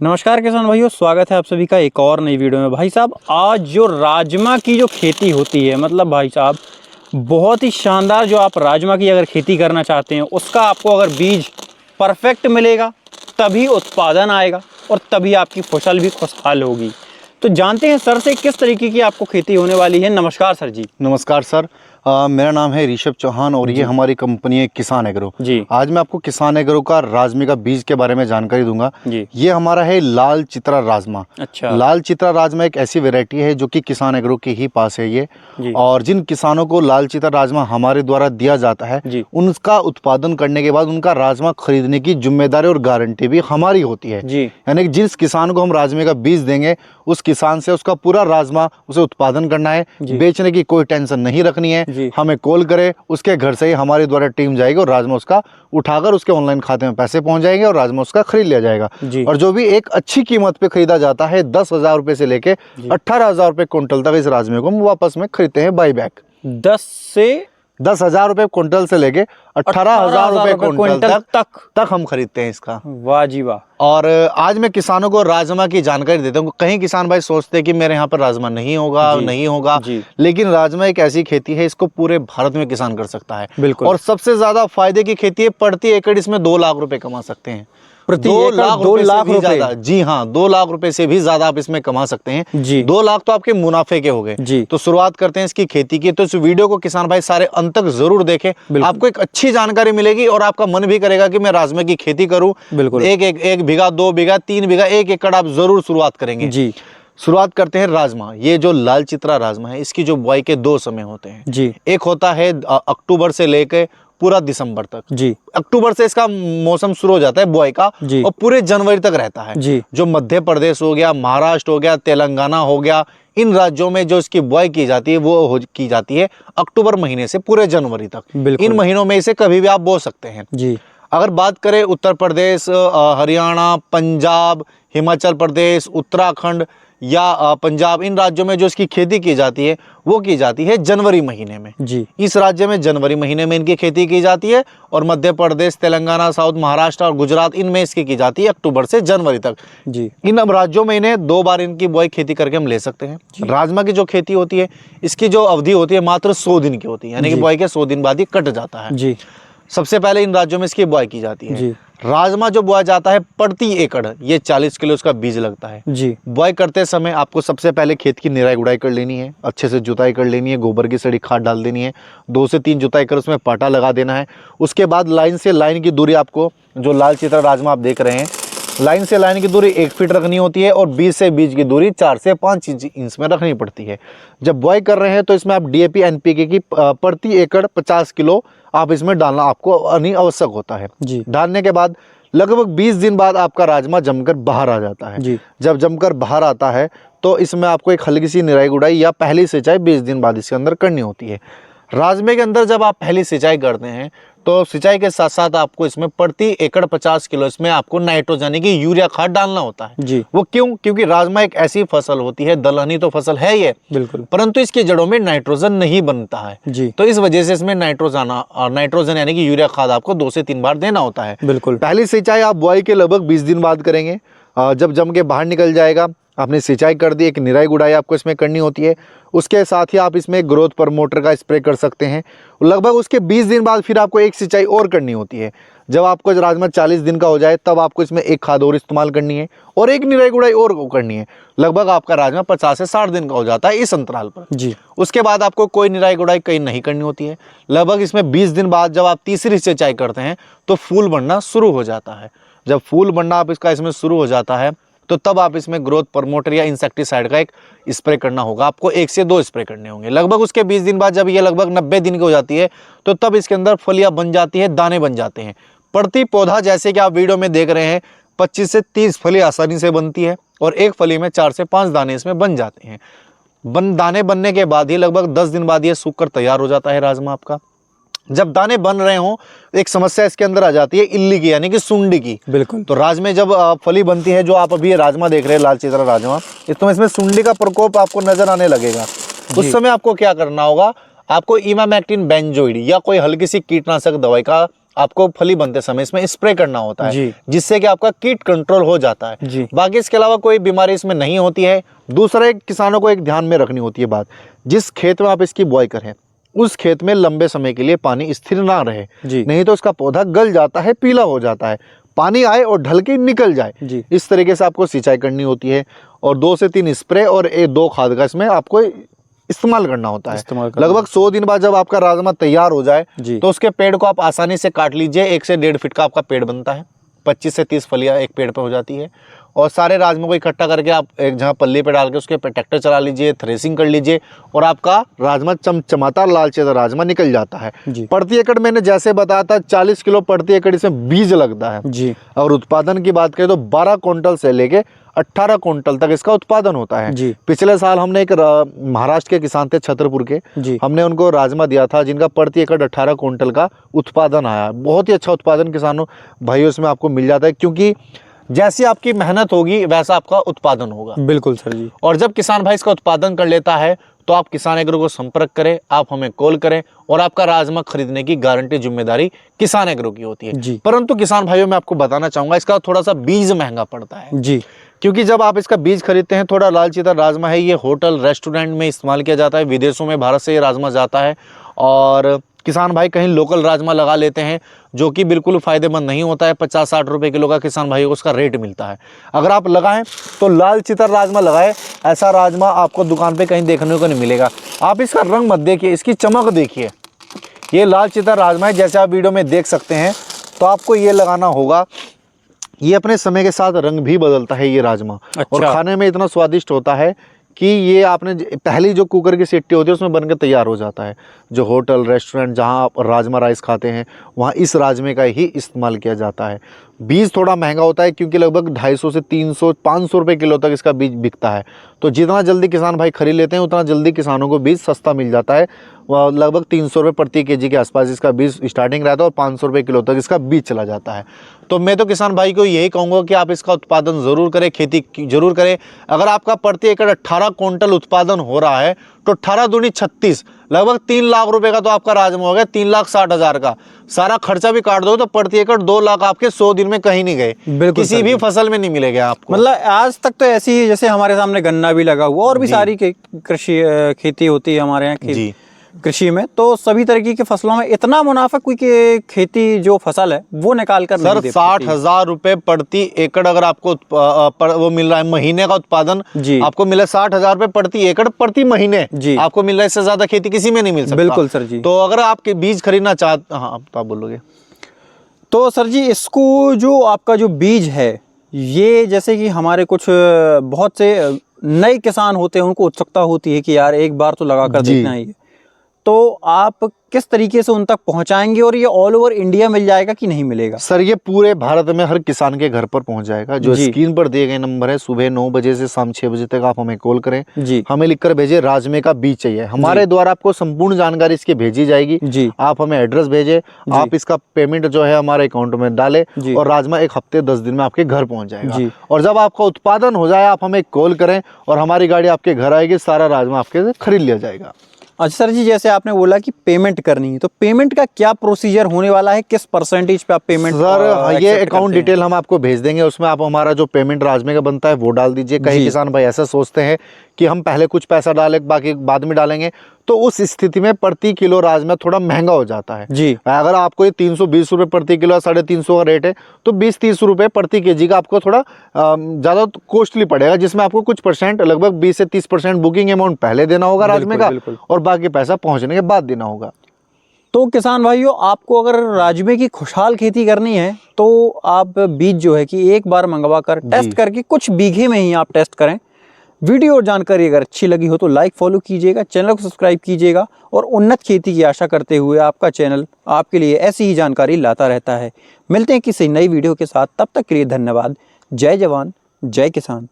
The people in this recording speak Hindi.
नमस्कार किसान भाइयों, स्वागत है आप सभी का एक और नई वीडियो में। भाई साहब, आज जो राजमा की जो खेती होती है, मतलब भाई साहब बहुत ही शानदार, जो आप राजमा की अगर खेती करना चाहते हैं उसका आपको अगर बीज परफेक्ट मिलेगा तभी उत्पादन आएगा और तभी आपकी फसल भी खुशहाल होगी। तो जानते हैं सर से किस तरीके की आपको खेती होने वाली है। नमस्कार सर जी। नमस्कार सर। मेरा नाम है ऋषभ चौहान और ये हमारी कंपनी है किसान एग्रो जी। आज मैं आपको किसान एग्रो का राजमे का बीज के बारे में जानकारी दूंगा जी। ये हमारा है लाल चित्रा राजमा। अच्छा। लाल चित्रा राजमा एक ऐसी वैरायटी है जो कि किसान एग्रो के ही पास है ये जी। और जिन किसानों को लाल चित्रा राजमा हमारे द्वारा दिया जाता है जी। उनका उत्पादन करने के बाद उनका राजमा खरीदने की जिम्मेदारी और गारंटी भी हमारी होती है। जी। यानी कि जिस किसान को हम राजमे का बीज देंगे उस किसान से उसका पूरा राजमा उसे उत्पादन करना है, बेचने की कोई टेंशन नहीं रखनी है। हमें कॉल करे, उसके घर से ही हमारी द्वारा टीम जाएगी और राजमा उसका उठाकर उसके ऑनलाइन खाते में पैसे पहुंच जाएंगे और राजमा उसका खरीद लिया जाएगा। और जो भी एक अच्छी कीमत पे खरीदा जाता है 10,000 रुपए से लेके 18,000 रुपए क्विंटल तक इस राजमे को हम वापस में खरीदते हैं बाई बैक। 10,000 रुपए क्विंटल से लेके 18,000 रुपए क्विंटल तक हम खरीदते हैं इसका। वाह जी वाह। और आज मैं किसानों को राजमा की जानकारी देता हूँ। कहीं किसान भाई सोचते हैं कि मेरे यहाँ पर राजमा नहीं होगा, लेकिन राजमा एक ऐसी खेती है, इसको पूरे भारत में किसान कर सकता है। बिल्कुल। और सबसे ज्यादा फायदे की खेती है, प्रति एकड़ इसमें 2 लाख रुपए कमा सकते हैं। प्रति 2 एकड़ लाख 2 लाख रुपए। जी हाँ, 2 लाख रुपए से भी ज्यादा आप इसमें कमा सकते हैं। जी। 2 लाख तो आपके मुनाफे के हो गए। तो शुरुआत करते हैं इसकी खेती की। तो इस वीडियो को किसान भाई सारे अंत तक जरूर देखें, आपको एक अच्छी जानकारी मिलेगी और आपका मन भी करेगा कि मैं राजमा की खेती करूं। बिल्कुल। एक बीघा, 2 बीघा, 3 बीघा, 1 एकड़ आप जरूर शुरुआत करेंगे। जी। शुरुआत करते हैं राजमा। ये जो लाल चित्रा राजमा है, इसकी जो बुआई के 2 समय होते हैं। जी। एक होता है अक्टूबर से लेकर पूरा दिसंबर तक। जी। अक्टूबर से इसका मौसम शुरू हो जाता है बुआई का और पूरे जनवरी तक रहता है। जी। जो मध्य प्रदेश हो गया, महाराष्ट्र हो गया, तेलंगाना हो गया, इन राज्यों में जो इसकी बुआई की जाती है वो की जाती है अक्टूबर महीने से पूरे जनवरी तक। इन महीनों में इसे कभी भी आप बो सकते हैं। जी। अगर बात करें उत्तर प्रदेश, हरियाणा, पंजाब, हिमाचल प्रदेश, उत्तराखंड या पंजाब, इन राज्यों में जो इसकी खेती की जाती है वो की जाती है जनवरी महीने में। जी। इस राज्य में जनवरी महीने में इनकी खेती की जाती है और मध्य प्रदेश, तेलंगाना, साउथ, महाराष्ट्र और गुजरात, इनमें इसकी की जाती है अक्टूबर से जनवरी तक। जी। इन राज्यों में इन्हें 2 बार इनकी बुआई खेती करके हम ले सकते हैं। राजमा की जो खेती होती है इसकी जो अवधि होती है मात्र 100 दिन की होती है, यानी कि बुआई के 100 दिन बाद ही कट जाता है। जी। सबसे पहले इन राज्यों में इसकी बुआई की जाती है। जी। राजमा जो बोया जाता है प्रति एकड़ ये 40 किलो उसका बीज लगता है। जी। बुआई करते समय आपको सबसे पहले खेत की निराई गुड़ाई कर लेनी है, अच्छे से जुताई कर लेनी है, गोबर की सड़ी खाद डाल देनी है, 2 से 3 जुताई कर उसमें पाटा लगा देना है। उसके बाद लाइन से लाइन की दूरी, आपको जो लाल चित्रा राजमा आप देख रहे हैं, लाइन से लाइन की दूरी 1 फीट रखनी होती है और बीज से बीज की दूरी 4 से 5 इंच में रखनी पड़ती है। जब बुआई कर रहे हैं तो इसमें आप DAP NPK की प्रति एकड़ 50 किलो आप इसमें डालना आपको आवश्यक होता है। जी। डालने के बाद लगभग 20 दिन बाद आपका राजमा जमकर बाहर आ जाता है। जी। जब जमकर बाहर आता है तो इसमें आपको एक हल्की सी निराई गुड़ाई या पहली सिंचाई 20 दिन बाद इसके अंदर करनी होती है। राजमे के अंदर जब आप पहली सिंचाई करते हैं तो सिंचाई के साथ साथ आपको इसमें प्रति एकड़ 50 किलो इसमें आपको नाइट्रोजन यानी कि यूरिया खाद डालना होता है। जी। वो क्यों? क्योंकि राजमा एक ऐसी फसल होती है, दलहनी तो फसल है ये, बिल्कुल, परंतु इसकी जड़ों में नाइट्रोजन नहीं बनता है। जी। तो इस वजह से इसमें नाइट्रोजन यानी कि यूरिया खाद आपको 2 से 3 बार देना होता है। बिल्कुल। पहली सिंचाई आप बुआई के लगभग 20 दिन बाद करेंगे। जब जम के बाहर निकल जाएगा, आपने सिंचाई कर दी, एक निराई गुड़ाई आपको इसमें करनी होती है। उसके साथ ही आप इसमें ग्रोथ प्रमोटर का स्प्रे कर सकते हैं। लगभग उसके 20 दिन बाद फिर आपको एक सिंचाई और करनी होती है। जब आपको राजमा 40 दिन का हो जाए तब आपको इसमें एक खाद और इस्तेमाल करनी है और एक निराई गुड़ाई और करनी है। लगभग आपका राजमा 50 से 60 दिन का हो जाता है इस अंतराल पर। जी। उसके बाद आपको कोई निराई गुड़ाई कहीं नहीं करनी होती है। लगभग इसमें 20 दिन बाद जब आप तीसरी सिंचाई करते हैं तो फूल बनना शुरू हो जाता है। जब फूल बनना आप इसका इसमें शुरू हो जाता है तो तब आप इसमें ग्रोथ प्रमोटर या इंसेक्टिसाइड का एक स्प्रे करना होगा। आपको 1 से 2 स्प्रे करने होंगे। लगभग उसके 20 दिन बाद जब ये लगभग 90 दिन की हो जाती है तो तब इसके अंदर फलियां बन जाती है, दाने बन जाते हैं। प्रति पौधा जैसे कि आप वीडियो में देख रहे हैं 25 से 30 फली आसानी से बनती है और एक फली में 4 से 5 दाने इसमें बन जाते हैं। दाने बनने के बाद ही लगभग 10 दिन बाद ये सूख कर तैयार हो जाता है राजमा आपका। जब दाने बन रहे हों एक समस्या इसके अंदर आ जाती है इल्ली की, यानी कि सुंडी की। बिल्कुल। तो राजमे जब फली बनती है, जो आप अभी ये राजमा देख रहे हैं लाल चित्रा राजमा, इसमें सुंडी का प्रकोप आपको नजर आने लगेगा। उस समय आपको क्या करना होगा, आपको इमामेक्टिन बेंजोइड या कोई हल्की सी कीटनाशक दवाई का आपको फली बनते समय इसमें स्प्रे करना होता है, जिससे कि आपका कीट कंट्रोल हो जाता है। बाकी इसके अलावा कोई बीमारी इसमें नहीं होती है। दूसरा, एक किसानों को एक ध्यान में रखनी होती है बात, जिस खेत में आप इसकी बुआई करें उस खेत में लंबे समय के लिए पानी स्थिर ना रहे, नहीं तो इसका पौधा गल जाता है, पीला हो जाता है, पानी आए और ढल के निकल जाए। इस तरीके से आपको सिंचाई करनी होती है और 2 से 3 स्प्रे और 2 खाद का इसमें आपको इस्तेमाल करना होता है। लगभग 100 दिन बाद जब आपका राजमा तैयार हो जाए तो उसके पेड़ को आप आसानी से काट लीजिए। 1 से 1.5 फीट का आपका पेड़ बनता है, 25 से 30 फलियां एक पेड़ पे हो जाती है। और सारे राजमा को इकट्ठा करके आप एक जगह पल्ली पे डाल के उसके पे ट्रैक्टर चला लीजिए, थ्रेसिंग कर लीजिए और आपका राजमा चमचमाता लालचेदा राजमा निकल जाता है। प्रति एकड़ मैंने जैसे बताया था 40 किलो प्रति एकड़ इसमें बीज लगता है जी। और उत्पादन की बात करें तो 12 क्विंटल से लेके 18 क्विंटल तक इसका उत्पादन होता है जी। पिछले साल हमने एक महाराष्ट्र के किसान थे छतरपुर के, हमने उनको राजमा दिया था जिनका प्रति एकड़ 18 क्विंटल का उत्पादन आया। बहुत ही अच्छा उत्पादन किसानों भाइयों इसमें आपको मिल जाता है, क्योंकि जैसी आपकी मेहनत होगी वैसा आपका उत्पादन होगा। बिल्कुल सर जी। और जब किसान भाई इसका उत्पादन कर लेता है तो आप किसान एग्रो को संपर्क करें, आप हमें कॉल करें और आपका राजमा खरीदने की गारंटी जिम्मेदारी किसान एग्रो की होती है जी। परंतु किसान भाइयों मैं आपको बताना चाहूंगा इसका थोड़ा सा बीज महंगा पड़ता है जी, क्योंकि जब आप इसका बीज खरीदते हैं, थोड़ा लालचीता राजमा है, ये होटल रेस्टोरेंट में इस्तेमाल किया जाता है, विदेशों में भारत से ये राजमा जाता है और किसान भाई कहीं लोकल राजमा लगा लेते हैं जो कि बिल्कुल फायदेमंद नहीं होता है। 50-60 रुपए किलो का किसान भाई को उसका रेट मिलता है। अगर आप लगाएं तो लाल चितर राजमा लगाएं, ऐसा राजमा आपको दुकान पे कहीं देखने को नहीं मिलेगा। आप इसका रंग मत देखिए, इसकी चमक देखिए, ये लाल चितर राजमा है जैसे आप वीडियो में देख सकते हैं। तो आपको ये लगाना होगा, ये अपने समय के साथ रंग भी बदलता है ये राजमा। अच्छा। और खाने में इतना स्वादिष्ट होता है कि ये आपने पहली जो कुकर की सीटी होती है उसमें बनकर तैयार हो जाता है। जो होटल रेस्टोरेंट जहां आप राजमा राइस खाते हैं वहां इस राजमे का ही इस्तेमाल किया जाता है। बीज थोड़ा महंगा होता है क्योंकि लगभग 250 से 300-500 रुपये किलो तक इसका बीज बिकता है। तो जितना जल्दी किसान भाई खरीद लेते हैं उतना जल्दी किसानों को बीज सस्ता मिल जाता है। लगभग 300 रुपये प्रति केजी के आसपास इसका बीज स्टार्टिंग रहता है और 500 रुपये किलो तक इसका बीज चला जाता है। तो मैं तो किसान भाई को यही कहूँगा कि आप इसका उत्पादन ज़रूर करें, खेती जरूर करें। अगर आपका प्रति एकड़ 18 क्विंटल उत्पादन हो रहा है तो 18 दूनी 36, लगभग 3 लाख रुपए का तो आपका राजमा हो गया। 3,60,000 का सारा खर्चा भी काट दो तो प्रति एकड़ 2 लाख आपके 100 दिन में कहीं नहीं गए, किसी भी फसल में नहीं मिलेगा आपको। मतलब आज तक तो ऐसी ही, जैसे हमारे सामने गन्ना भी लगा हुआ और भी सारी कृषि खेती होती है हमारे यहाँ कृषि में, तो सभी तरीके की फसलों में इतना मुनाफा कोई खेती जो फसल है वो निकाल कर सर 60,000 रुपए प्रति एकड़ अगर आपको वो मिल रहा है, महीने का उत्पादन आपको मिला 60,000 रुपए प्रति एकड़ प्रति महीने आपको मिल रहा है। इससे ज्यादा खेती किसी में नहीं मिल सकता। बिल्कुल सर जी। तो अगर आपके बीज खरीदना चाहते, हाँ आप बोलोगे तो सर जी, इसको जो आपका जो बीज है ये, जैसे कि हमारे कुछ बहुत से नए किसान होते हैं उनको उत्सुकता होती है कि यार एक बार तो लगा कर देखना है, तो आप किस तरीके से उन तक पहुंचाएंगे और ये ऑल ओवर इंडिया मिल जाएगा कि नहीं मिलेगा? सर ये पूरे भारत में हर किसान के घर पर पहुंच जाएगा। जो स्क्रीन पर दिए गए नंबर है, सुबह 9 बजे से शाम 6 बजे तक आप हमें कॉल करें जी। हमें लिखकर भेजे राजमे का बीज चाहिए, हमारे द्वारा आपको संपूर्ण जानकारी इसकी भेजी जाएगी जी। आप हमें एड्रेस भेजे, आप इसका पेमेंट जो है हमारे अकाउंट में डाले और राजमा 1 हफ्ते 10 दिन में आपके घर पहुंच जाएगा। और जब आपका उत्पादन हो जाए आप हमें कॉल करें और हमारी गाड़ी आपके घर आएगी, सारा राजमा आपके से खरीद लिया जाएगा। अच्छा सर जी, जैसे आपने बोला कि पेमेंट करनी है, तो पेमेंट का क्या प्रोसीजर होने वाला है, किस परसेंटेज पे आप पेमेंट? सर ये अकाउंट डिटेल हम आपको भेज देंगे, उसमें आप हमारा जो पेमेंट राजमे का बनता है वो डाल दीजिए। कई किसान भाई ऐसा सोचते हैं कि हम पहले कुछ पैसा डाले बाकी बाद में डालेंगे, तो उस स्थिति में प्रति किलो राजमा थोड़ा महंगा हो जाता है जी। अगर आपको ये 320 रुपये प्रति किलो 350 का रेट है तो 20-30 रुपये प्रति केजी का आपको थोड़ा ज़्यादा कॉस्टली पड़ेगा, जिसमें आपको कुछ परसेंट लगभग 20 से 30% बुकिंग अमाउंट पहले देना होगा राजमे का और बाकी पैसा पहुँचने के बाद देना होगा। तो किसान भाइयों, आपको अगर राजमे की खुशहाल खेती करनी है तो आप बीज जो है कि एक बार मंगवा कर टेस्ट करके कुछ बीघे में ही आप टेस्ट करें। वीडियो और जानकारी अगर अच्छी लगी हो तो लाइक फॉलो कीजिएगा, चैनल को सब्सक्राइब कीजिएगा और उन्नत खेती की आशा करते हुए आपका चैनल आपके लिए ऐसी ही जानकारी लाता रहता है। मिलते हैं किसी नई वीडियो के साथ, तब तक के लिए धन्यवाद। जय जवान जय किसान।